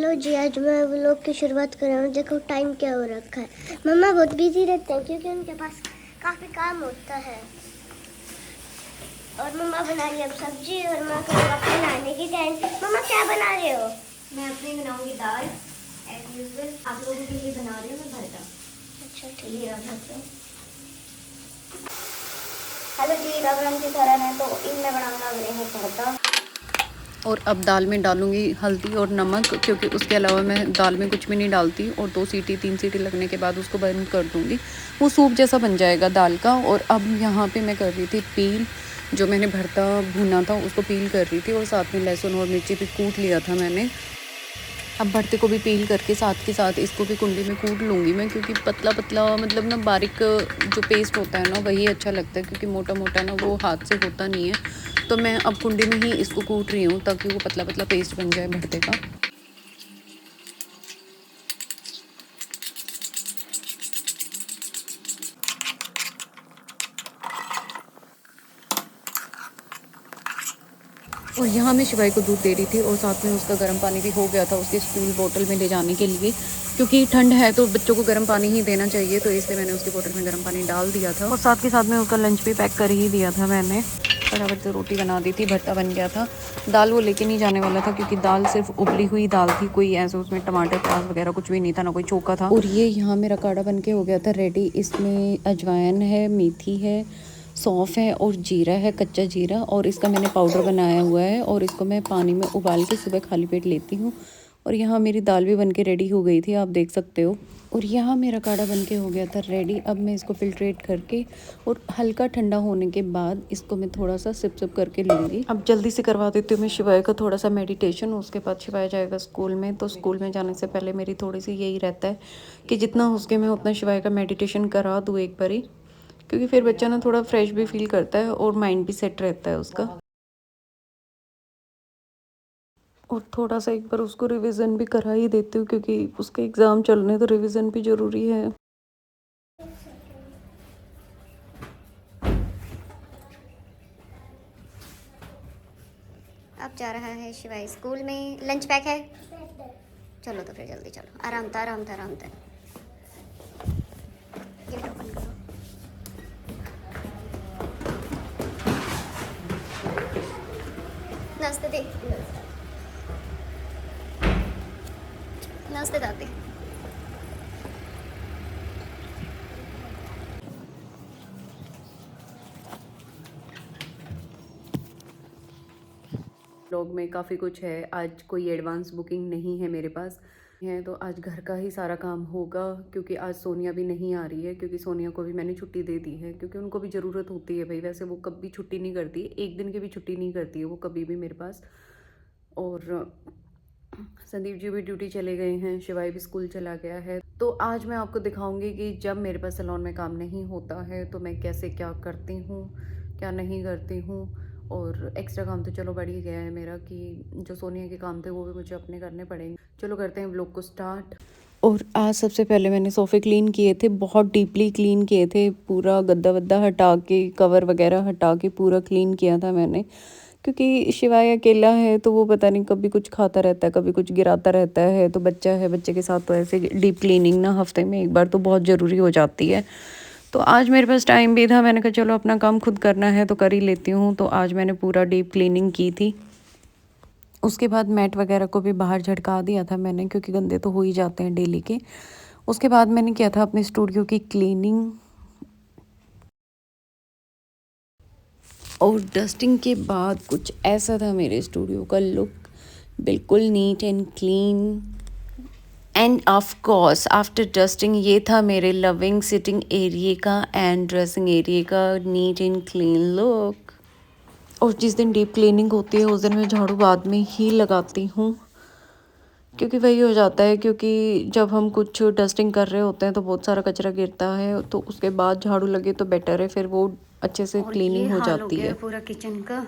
Hello जी, आज मैं vlog की शुरुआत कर रहा हूँ। देखो टाइम क्या हो रखा है। मम्मा बहुत बिजी रहते हैं क्योंकि उनके पास काफ़ी काम होता है। और मम्मा बना रही है अब सब्जी और मैं करूँगा बनाने की तैयारी। मम्मा क्या बना रहे हो? मैं अपनी बनाऊंगी दाल एज यूजुअल। आप लोगों के लिए बना रही हूँ मैं भरता। अच्छा ठीक ये है। रख सकते हो। हेलो जी, रघुराम की सरन है तो इनमें बनाऊंगा मैं भरता। और अब दाल में डालूंगी हल्दी और नमक, क्योंकि उसके अलावा मैं दाल में कुछ भी नहीं डालती। और 2 सीटी 3 सीटी लगने के बाद उसको बंद कर दूंगी, वो सूप जैसा बन जाएगा दाल का। और अब यहाँ पे मैं कर रही थी पील, जो मैंने भरता भुना था उसको पील कर रही थी। और साथ में लहसुन और मिर्ची भी कूट लिया था मैंने। अब भरते को भी पील करके साथ के साथ इसको भी कुंडी में कूट लूँगी मैं, क्योंकि पतला पतला मतलब ना बारीक जो पेस्ट होता है ना वही अच्छा लगता है, क्योंकि मोटा मोटा ना वो हाथ से होता नहीं है। तो मैं अब कुंडी में ही इसको कूट रही हूँ ताकि वो पतला पतला पेस्ट बन जाए भरते का। और यहाँ मैं शिवाई को दूध दे रही थी और साथ में उसका गर्म पानी भी हो गया था उसके स्कूल बोतल में ले जाने के लिए, क्योंकि ठंड है तो बच्चों को गर्म पानी ही देना चाहिए। तो इसलिए मैंने उसकी बोतल में गर्म पानी डाल दिया था। और साथ के साथ में उसका लंच भी पैक कर ही दिया था मैंने। फटाफट से रोटी बना दी थी, भरता बन गया था। दाल वो लेके नहीं जाने वाला था, क्योंकि दाल सिर्फ उबली हुई दाल थी, कोई ऐसे उसमें टमाटर प्याज वगैरह कुछ भी नहीं था, ना कोई चोखा था। और ये यहाँ मेरा काढ़ा बन के हो गया था रेडी। इसमें अजवाइन है, मेथी है, सौंफ है और जीरा है, कच्चा जीरा। और इसका मैंने पाउडर बनाया हुआ है और इसको मैं पानी में उबाल के सुबह खाली पेट लेती हूँ। और यहाँ मेरी दाल भी बन के रेडी हो गई थी, आप देख सकते हो। और यहाँ मेरा काढ़ा बन के हो गया था रेडी। अब मैं इसको फिल्ट्रेट करके और हल्का ठंडा होने के बाद इसको मैं थोड़ा सा सिप सिप करके लूँगी। अब जल्दी से करवा देती हूँ मैं शिवाय का थोड़ा सा मेडिटेशन। उसके बाद शिवाय जाएगा स्कूल में, तो स्कूल में जाने से पहले मेरी थोड़ी सी यही रहता है कि जितना हो सके मैं उतना शिवाय का मेडिटेशन करा दूँ एक बारी, क्योंकि फिर बच्चा ना थोड़ा फ्रेश भी फील करता है और माइंड भी सेट रहता है उसका। और थोड़ा सा एक बार उसको रिवीजन भी करा ही देती हूँ, क्योंकि उसके एग्ज़ाम चल रहे हैं तो रिवीजन भी ज़रूरी है। अब जा रहा है शिवाय स्कूल में। लंच पैक है। चलो तो फिर जल्दी चलो। आराम था आराम था आराम था। गेट ओपन करो। नमस्ते दी। नमस्ते दादी। ब्लॉग में काफ़ी कुछ है। आज कोई एडवांस बुकिंग नहीं है मेरे पास है, तो आज घर का ही सारा काम होगा। क्योंकि आज सोनिया भी नहीं आ रही है, क्योंकि सोनिया को भी मैंने छुट्टी दे दी है, क्योंकि उनको भी ज़रूरत होती है भाई। वैसे वो कभी छुट्टी नहीं करती, एक दिन की भी छुट्टी नहीं करती है वो कभी भी मेरे पास। और संदीप जी भी ड्यूटी चले गए हैं, शिवाय भी स्कूल चला गया है। तो आज मैं आपको दिखाऊंगी कि जब मेरे पास सैलून में काम नहीं होता है तो मैं कैसे क्या करती हूँ, क्या नहीं करती हूँ। और एक्स्ट्रा काम तो चलो बढ़ ही गया है मेरा, कि जो सोनिया के काम थे वो भी मुझे अपने करने पड़ेंगे। चलो करते हैं व्लॉग को स्टार्ट। और आज सबसे पहले मैंने सोफ़े क्लीन किए थे, बहुत डीपली क्लीन किए थे। पूरा गद्दा वद्दा हटा के, कवर वगैरह हटा के पूरा क्लीन किया था मैंने, क्योंकि शिवाय अकेला है तो वो पता नहीं कभी कुछ खाता रहता है, कभी कुछ गिराता रहता है। तो बच्चा है, बच्चे के साथ तो ऐसे डीप क्लीनिंग ना हफ्ते में एक बार तो बहुत ज़रूरी हो जाती है। तो आज मेरे पास टाइम भी था, मैंने कहा चलो अपना काम खुद करना है तो कर ही लेती हूँ। तो आज मैंने पूरा डीप क्लीनिंग की थी। उसके बाद मैट वगैरह को भी बाहर झटका दिया था मैंने, क्योंकि गंदे तो हो ही जाते हैं डेली के। उसके बाद मैंने किया था अपने स्टूडियो की क्लीनिंग और डस्टिंग के बाद कुछ ऐसा था मेरे स्टूडियो का लुक, बिल्कुल neat and clean. End of course after dusting ये था मेरे लविंग सिटिंग एरिया का एंड ड्रेसिंग एरिया का नीट एंड क्लीन लुक। और जिस दिन डीप क्लीनिंग होती है उस दिन मैं झाड़ू बाद में ही लगाती हूँ, क्योंकि वही हो जाता है। क्योंकि जब हम कुछ डस्टिंग कर रहे होते हैं तो बहुत सारा कचरा गिरता है, तो उसके बाद झाड़ू लगे तो बेटर है, फिर वो अच्छे से और ये क्लीनिंग हो हाल हो जाती गया है। है पूरा किचन का।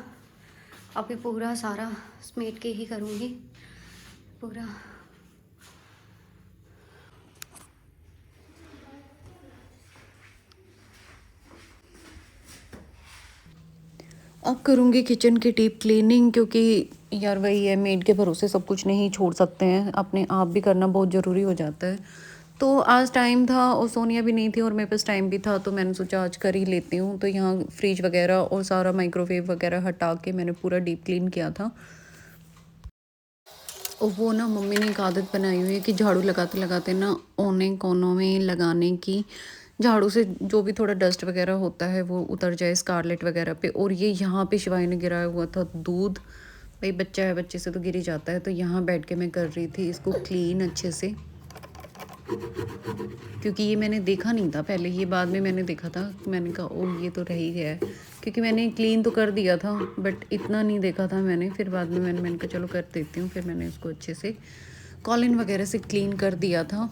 अभी पूरा सारा समेट के ही करूँगी पूरा। अब करूँगी किचन की डीप क्लीनिंग, क्योंकि यार वही है, मेड के भरोसे सब कुछ नहीं छोड़ सकते हैं, अपने आप भी करना बहुत ज़रूरी हो जाता है। तो आज टाइम था और सोनिया भी नहीं थी और मेरे पास टाइम भी था, तो मैंने सोचा आज कर ही लेती हूँ। तो यहाँ फ्रिज वगैरह और सारा माइक्रोवेव वगैरह हटा के मैंने पूरा डीप क्लीन किया था। और वो ना मम्मी ने एक आदत बनाई हुई है कि झाड़ू लगाते लगाते ना औने कोनों में लगाने की, झाड़ू से जो भी थोड़ा डस्ट वगैरह होता है वो उतर जाए स्कारलेट वगैरह पे। और ये यहाँ पे शिवानी ने गिराया हुआ था दूध, भाई बच्चा है, बच्चे से तो गिर ही जाता है। तो यहाँ बैठ के मैं कर रही थी इसको क्लीन अच्छे से, क्योंकि ये मैंने देखा नहीं था पहले, ये बाद में मैंने देखा था। मैंने कहा ओ ये तो रह ही गया है, क्योंकि मैंने क्लीन तो कर दिया था बट इतना नहीं देखा था मैंने। फिर बाद में मैंने कहा चलो कर देती हूँ। फिर मैंने इसको अच्छे से कॉलिन वगैरह से क्लीन कर दिया था।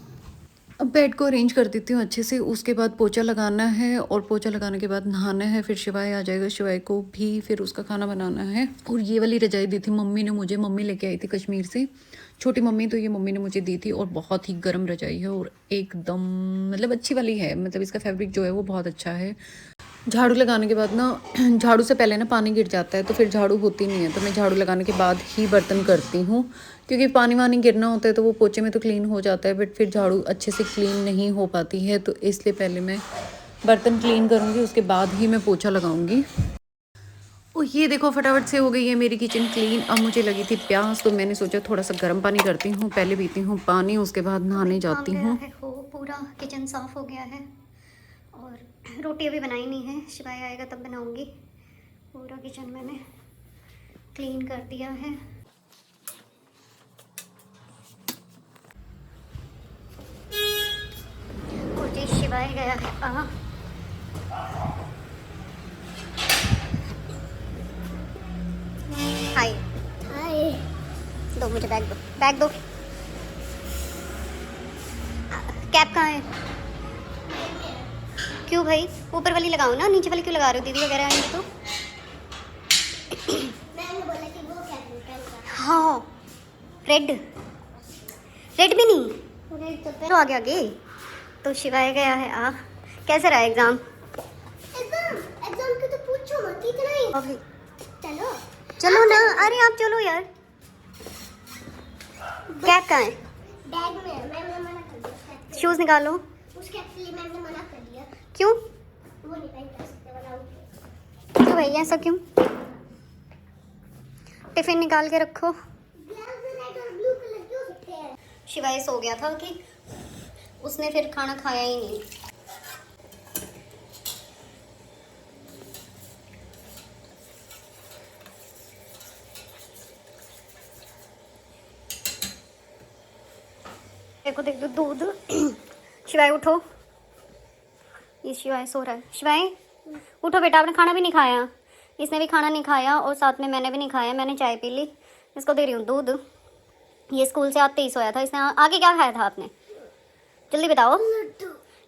अब बेड को अरेंज कर देती हूँ अच्छे से, उसके बाद पोछा लगाना है और पोछा लगाने के बाद नहाना है। फिर शिवाय आ जाएगा, शिवाय को भी फिर उसका खाना बनाना है। और ये वाली रजाई दी थी मम्मी ने मुझे, मम्मी लेके आई थी कश्मीर से, छोटी मम्मी, तो ये मम्मी ने मुझे दी थी। और बहुत ही गर्म रजाई है और एकदम मतलब अच्छी वाली है, मतलब इसका फैब्रिक जो है वो बहुत अच्छा है। झाड़ू लगाने के बाद ना, झाड़ू से पहले ना पानी गिर जाता है तो फिर झाड़ू होती नहीं है, तो मैं झाड़ू लगाने के बाद ही बर्तन करती हूँ, क्योंकि पानी वानी गिरना होता है तो वो पोछे में तो क्लीन हो जाता है बट फिर झाड़ू अच्छे से क्लीन नहीं हो पाती है। तो इसलिए पहले मैं बर्तन क्लीन करूँगी, उसके बाद ही मैं पोछा लगाऊँगी। और ये देखो फटाफट से हो गई है मेरी किचन क्लीन। अब मुझे लगी थी प्यास, तो मैंने सोचा थोड़ा सा गर्म पानी करती हूँ, पहले पीती हूँ पानी, उसके बाद नहाने जाती हूँ। पूरा किचन साफ हो गया है और रोटी अभी बनाई नहीं है, शिवाय आएगा तब बनाऊंगी। पूरा किचन मैंने क्लीन कर दिया है। और जी शिवाय गया है हाय हाय। दो मुझे बैग दो, बैग दो। कैप कहाँ है? क्यों भाई, ऊपर वाली लगाओ ना, नीचे वाली क्यों लगा रहे हो? दीदी वगैरह आएंगे तो। मैंने बोला कि वो क्या है? हाँ रेड, रेड भी नहीं, तो आगे आगे। तो शिवाय गया है कैसे रहा एग्जाम? एग्जाम की तो पूछो मत, इतना ही। अभी चलो चलो ना, अरे आप चलो यार। कैप कहाँ है? बैग में है, मैंने मना कर दिया। शूज निकालो। उसके लिए मैंने मना कर दिया, क्यों? वो नहीं पहन कर सकते वाला। क्यों भाई ऐसा क्यों? टिफिन निकाल के रखो। रेड और ब्लू कलर के हो सकते हैं। शिवाय सो गया था कि उसने फिर खाना खाया ही नहीं। देखो देख दो दूध। शिवाय उठो, ये शिवाय सो रहा है। शिवाय उठो बेटा, आपने खाना भी नहीं खाया। इसने भी खाना नहीं खाया और साथ में मैंने भी नहीं खाया। मैंने चाय पी ली, इसको दे रही हूँ दूध। ये स्कूल से आते ही सोया था। इसने आगे क्या खाया था आपने? जल्दी बताओ।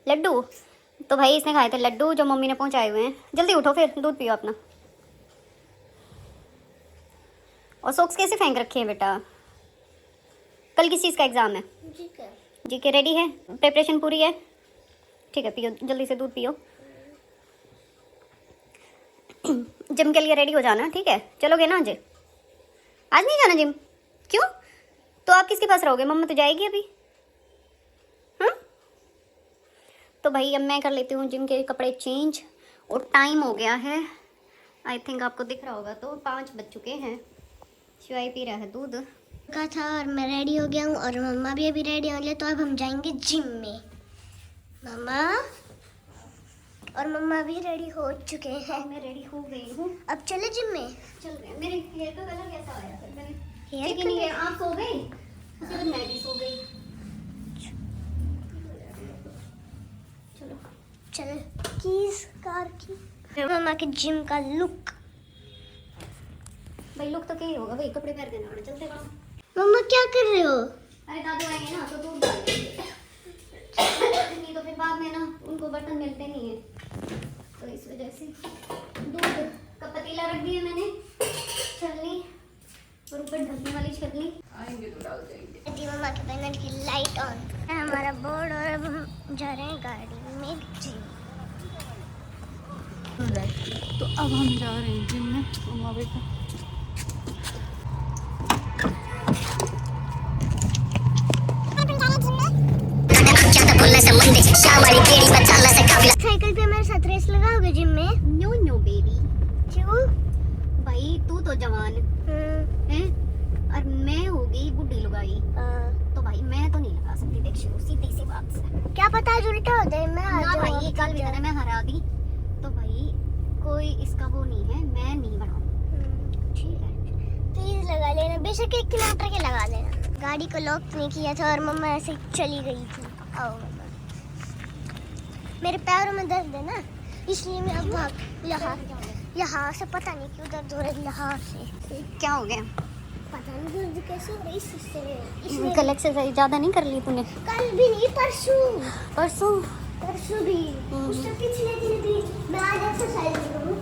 लड्डू। तो भाई इसने खाए थे लड्डू जो मम्मी ने पहुँचाए हुए हैं। जल्दी उठो फिर दूध पियो अपना। और सॉक्स कैसे फेंक रखे हैं बेटा? कल किस चीज़ का एग्ज़ाम है? जीके रेडी है? प्रिपरेशन पूरी है? ठीक है, पियो जल्दी से दूध पियो। जिम के लिए रेडी हो जाना, ठीक है? चलोगे ना आज? आज नहीं जाना जिम? क्यों? तो आप किसके पास रहोगे? मम्मा तो जाएगी अभी। हाँ तो भाई अब मैं कर लेती हूँ जिम के कपड़े चेंज। और टाइम हो गया है, आई थिंक आपको दिख रहा होगा, तो 5 बज चुके हैं। शिवाय पी रहा है दूध का था और मैं रेडी हो गया हूँ और मम्मा भी अभी रेडी हो गए। तो अब हम जाएंगे जिम में। मम्मा और मम्मा भी रेडी हो चुके हैं। मैं रेडी हो गई हूँ, अब चले जिम में। चल रहे हैं। मेरे हेयर का कलर कैसा आया? फिर मैंने हेयर ठीक नहीं है। आप सो गई, उसके बाद मैं भी सो गई। चलो चल कीज कार की। मम्मा के जिम का लुक। भाई लुक तो क्या ही होगा भाई, कपड़े पहन के ना चलते बड़ा। मम्मा क्या कर रहे हो? अरे दादू आएंगे ना तो दूध डाल देंगे। नहीं तो फिर बाद में ना उनको बर्तन मिलते नहीं है, तो इस वजह से दूध का पतीला रख दिया मैंने, छलनी और ऊपर ढकने वाली छलनी। आएंगे तो डाल देंगे। जी मम्मा के पैनल की लाइट ऑन है हमारा बोर्ड और अब हम जा रहे हैं गाड़ी में जिम। तो अब हम जा रहे हैं जिम में। मम्मा बेटा साइकिल पे मेरे साथ रेस लगाओगे जिम में? नो नो बेबी, क्यों? भाई तू तो जवान है और मैं हो गई बुढ़ी लुगाई, तो भाई मैं तो नहीं लगा सकती। देख शुरू सीधी सी बात से, क्या पता आज उल्टा हो जाए। मैं ना भाई कल भी कहना मैं हरा दी, तो भाई कोई इसका वो नहीं है, मैं नहीं बनाऊं। ठीक है, प्लीज लगा लेना, बेशक 1 किलोमीटर के लगा लेना। गाड़ी को लॉक नहीं किया था और मम्मा ऐसे चली गई थी। आओ मम्मा, मेरे पैरों में दर्द है ना, इसलिए मैं अब यहाँ से पता नहीं क्यों दर्द हो रहा है। यहाँ से क्या हो गया? पता नहीं दर्द कैसे हो रही इससे। कल एक्सरसाइज ज्यादा नहीं कर ली तूने? कल भी नहीं, परसों परसों भी, उससे पिछले दिन भी। मैं आज एक्सरसाइज करूँ।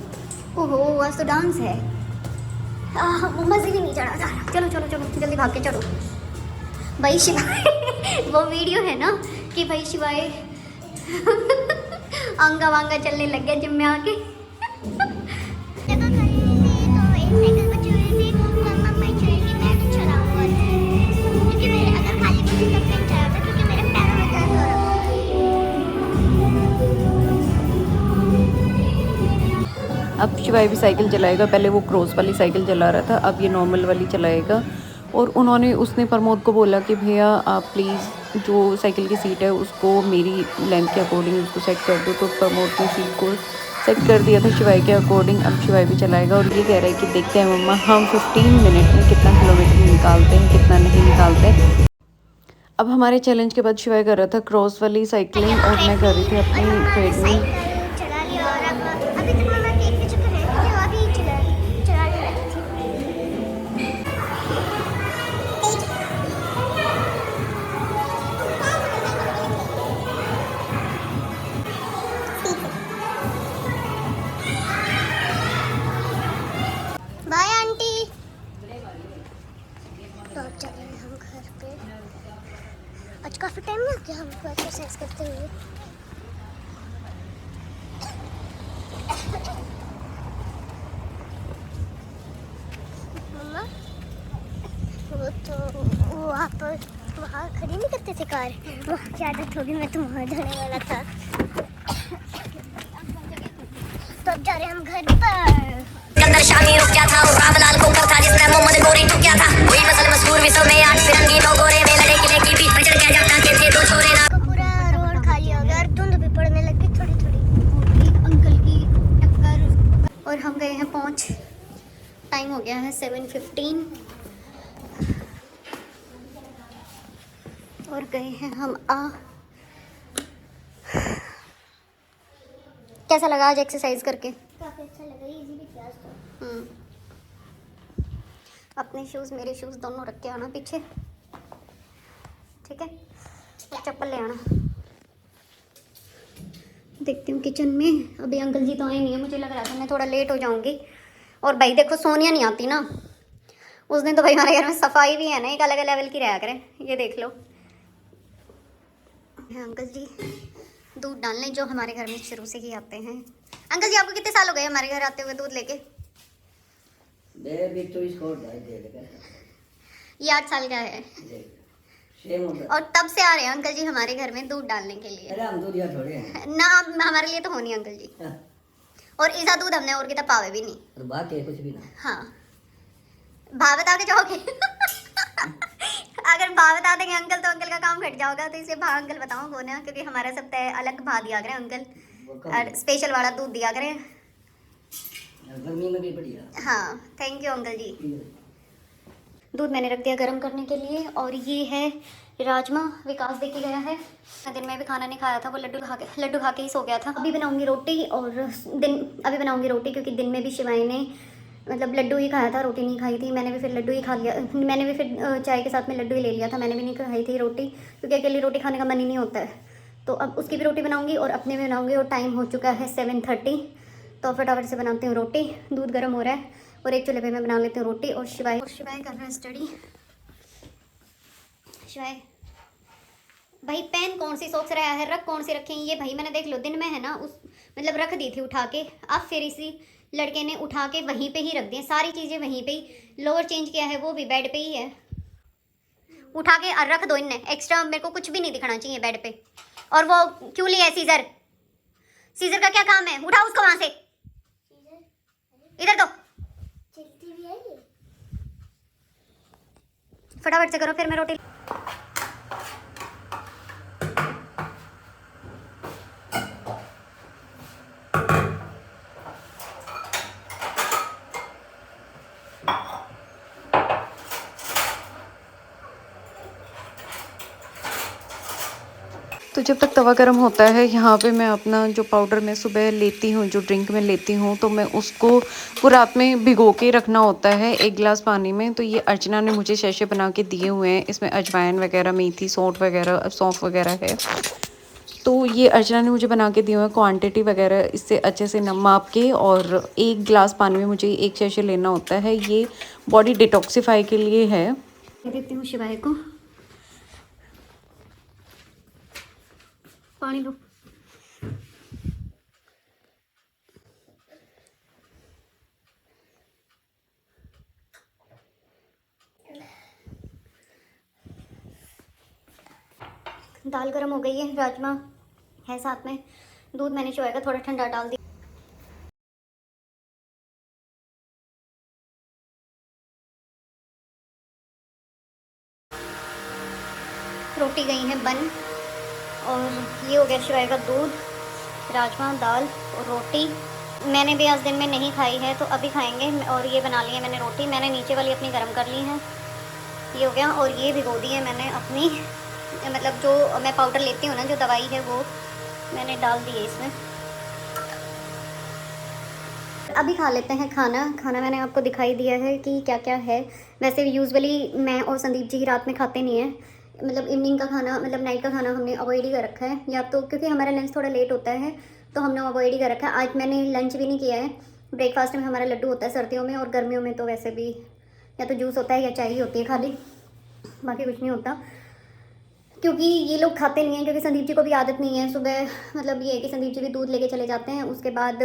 ओहो आज तो डांस है। मजे भी नहीं चढ़ा जा रहा। चलो चलो चलो जल्दी भाग के चलो। भाई शिवाय वो वीडियो है ना कि भाई शिवाय आंगा वांगा चलने लग गया जिम में आके। अब शिवाय भी साइकिल चलाएगा। पहले वो क्रॉस वाली साइकिल चला रहा था, अब ये नॉर्मल वाली चलाएगा। और उसने प्रमोद को बोला कि भैया आप प्लीज़ जो साइकिल की सीट है उसको मेरी लेंथ के अकॉर्डिंग उसको सेट कर दो। तो प्रमोद ने सीट को सेट कर दिया था शिवाय के अकॉर्डिंग। अब शिवाय भी चलाएगा और ये कह रहा है कि देखते हैं मम्मा हम 15 मिनट में कितना किलोमीटर निकालते हैं, कितना नहीं निकालते। अब हमारे चैलेंज के बाद शिवाय कर रहा था क्रॉस वाली साइकिलिंग और मैं कर रही थी अपनी ट्रेडमिल। Bye aunty. तो अब चले हम घर पे। आज काफी टाइम लग गया हमको एक्सरसाइज करते हुए। मम्मा वो तो वहाँ खड़ी नहीं करते थे कार, वहाँ की आदत होगी। मैं तो वहाँ जाने वाला था, तो अब जा रहे हम घर पर। शामी रुक गया था, रामलाल कोकर था जिसमें मोहम्मद गोरी टूट गया था। वही मसल मशहूर विश्व में 8 फिरंगी 9 गोरे में लड़े किले की बीच में चढ़ के जब के थे 2 छोरे ना। पूरा रोड खाली हो गया और धुंध भी पड़ने लगी थोड़ी थोड़ी। अंकल की टक्कर और हम गए हैं पहुंच। टाइम हो गया है 7:15 और गए हैं हम कैसा लगा आज एक्सरसाइज करके? काफी अच्छा लगा, इजी भी था आज तो। अपने शूज़ मेरे शूज़ दोनों रख के आना पीछे, ठीक है? चप्पल ले आना। देखती हूँ किचन में, अभी अंकल जी तो आए नहीं है। मुझे लग रहा था मैं थोड़ा लेट हो जाऊँगी। और भाई देखो सोनिया नहीं आती ना उस दिन, तो भाई हमारे घर में सफाई भी है ना, एक अलग लेवल की रहा करें। ये देख लो अंकल जी दूध डालने, जो हमारे घर में शुरू से ही आते हैं। अंकल जी आपको कितने साल हो गए हमारे घर आते हुए दूध लेके? ये 8 साल का है और तब से आ रहे हैं अंकल जी हमारे घर में दूध डालने के लिए। अरे हम दूध यहाँ थोड़े हैं ना हमारे लिए तो होनी अंकल जी। और ऐसा दूध हमने और कितना पावे भी नहीं। तो बात है कुछ भी ना। हाँ भाव बता के जाओगे अगर भाव बता देंगे अंकल तो अंकल का काम घट जाओगा। तो इसे भाव अंकल बताओ कौन है, क्योंकि हमारा सब तय अलग भाव दिया करें अंकल और स्पेशल वाला दूध दिया करें। गर्मी में भी बढ़िया। हाँ थैंक यू अंकल जी। दूध मैंने रख दिया गर्म करने के लिए। और ये है राजमा, विकास दे के गया है। मैं दिन में भी खाना नहीं खाया था, वो लड्डू खा के ही सो गया था। अभी बनाऊंगी रोटी अभी बनाऊंगी रोटी, क्योंकि दिन में भी शिवाई ने मतलब लड्डू ही खाया था, रोटी नहीं खाई थी। मैंने भी फिर लड्डू ही खा लिया। मैंने भी फिर चाय के साथ में लड्डू ही ले लिया था। मैंने भी नहीं खाई थी रोटी, क्योंकि अकेली रोटी खाने का मन ही नहीं होता है। तो अब उसकी भी रोटी बनाऊंगी और अपने भी बनाऊंगी। और टाइम हो चुका है 7:30, तो फटाफट से बनाती हूँ रोटी। दूध गर्म हो रहा है और एक चूल्हे पे मैं बना लेती हूँ रोटी। और शिवाय कर रहा है स्टडी। शिवाय भाई पेन कौन सी सॉक्स रहा है, रख कौन सी रखे हैं ये भाई? मैंने देख लो दिन में है ना मतलब रख दी थी उठा के। अब फिर इसी लड़के ने उठा के वहीं पे ही रख दी, सारी चीज़ें वहीं पे ही। लोअर चेंज किया है वो भी बेड पे ही है, उठा के रख दो इनने। एक्स्ट्रा मेरे को कुछ भी नहीं दिखना चाहिए बेड पे। और वो क्यों लिया है सीजर? सीजर का क्या काम है? उठाओ उसको वहां से, इधर दो, चलती भी है ये। फटाफट से करो फिर मैं रोटी। तो जब तक तवा गर्म होता है, यहाँ पे मैं अपना जो पाउडर मैं सुबह लेती हूँ, जो ड्रिंक में लेती हूँ, तो मैं उसको पूरा रात में भिगो के रखना होता है 1 गिलास पानी में। तो ये अर्चना ने मुझे शैशे बना के दिए हुए हैं। इसमें अजवाइन वगैरह, मेथी, सौंफ वगैरह है। तो ये अर्चना ने मुझे बना के दिए हुए हैं। क्वांटिटी वगैरह इससे अच्छे से माप के, और 1 गिलास पानी में मुझे 1 शैशे लेना होता है। ये बॉडी डिटॉक्सीफाई के लिए है। देती हूँ शिवाय को पानी लो। दाल गरम हो गई है, राजमा है साथ में, दूध मैंने शिवाय का थोड़ा ठंडा डाल दिया। रोटी गई है बन, और ये हो गया शिवाय का दूध, राजमा, दाल और रोटी। मैंने भी आज दिन में नहीं खाई है तो अभी खाएंगे। और ये बना ली है मैंने रोटी, मैंने नीचे वाली अपनी गर्म कर ली है, ये हो गया। और ये भिगो दी है मैंने अपनी, मतलब जो मैं पाउडर लेती हूँ ना, जो दवाई है वो मैंने डाल दी है इसमें। अभी खा लेते हैं खाना मैंने आपको दिखाई दिया है कि क्या क्या है। वैसे यूजुअली मैं और संदीप जी रात में खाते नहीं हैं, मतलब इवनिंग का खाना, मतलब नाइट का खाना हमने अवॉइड ही कर रखा है, या तो क्योंकि हमारा लंच थोड़ा लेट होता है तो हमने अवॉइड ही कर रखा है। आज मैंने लंच भी नहीं किया है। ब्रेकफास्ट में हमारा लड्डू होता है सर्दियों में, और गर्मियों में तो वैसे भी या तो जूस होता है या चाय ही होती है खाली, बाकी कुछ नहीं होता। क्योंकि ये लोग खाते नहीं हैं, क्योंकि संदीप जी को भी आदत नहीं है सुबह, मतलब ये है कि संदीप जी भी दूध लेके चले जाते हैं, उसके बाद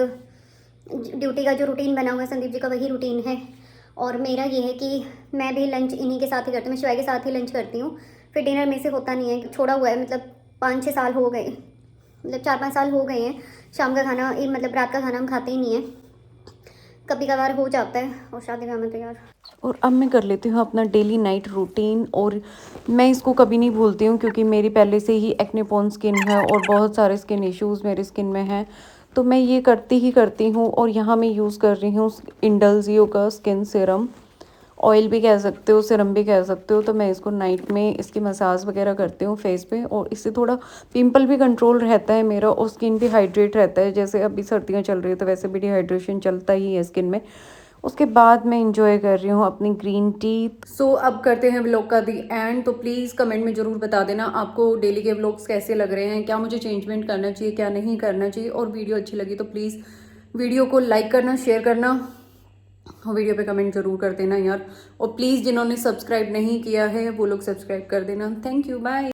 ड्यूटी का जो रूटीन बना हुआ है संदीप जी का वही रूटीन है। और मेरा ये है कि मैं भी लंच इन्हीं के साथ ही करती हूँ, मैं शिवाय के साथ ही लंच करती हूँ। फिर डिनर में से होता नहीं है, छोड़ा हुआ है, मतलब 5-6 साल हो गए, मतलब 4-5 साल हो गए हैं शाम का खाना, मतलब रात का खाना हम खाते ही नहीं है। कभी कभार हो जाता है, और शादी ब्याह में तो यार। और अब मैं कर लेती हूँ अपना डेली नाइट रूटीन, और मैं इसको कभी नहीं भूलती हूँ क्योंकि मेरी पहले से ही एक्ने प्रोन स्किन है और बहुत सारे स्किन इश्यूज़ मेरी स्किन में हैं। तो मैं ये करती हूँ। और यहाँ मैं यूज़ कर रही हूँ इंडलज़ियो का स्किन सीरम, ऑयल भी कह सकते हो, सीरम भी कह सकते हो। तो मैं इसको नाइट में इसकी मसाज वगैरह करती हूँ फेस पे, और इससे थोड़ा पिंपल भी कंट्रोल रहता है मेरा, और स्किन भी हाइड्रेट रहता है। जैसे अभी सर्दियाँ चल रही है तो वैसे भी डिहाइड्रेशन चलता ही है स्किन में। उसके बाद मैं इंजॉय कर रही हूँ अपनी ग्रीन टी। सो अब करते हैं व्लॉग का दी एंड। तो प्लीज़ कमेंट में ज़रूर बता देना आपको डेली के व्लॉग्स कैसे लग रहे हैं, क्या मुझे चेंजमेंट करना चाहिए, क्या नहीं करना चाहिए। और वीडियो अच्छी लगी तो प्लीज़ वीडियो को लाइक करना, शेयर करना, और वीडियो पे कमेंट ज़रूर कर देना यार। और प्लीज़ जिन्होंने सब्सक्राइब नहीं किया है वो लोग सब्सक्राइब कर देना। Thank you, bye.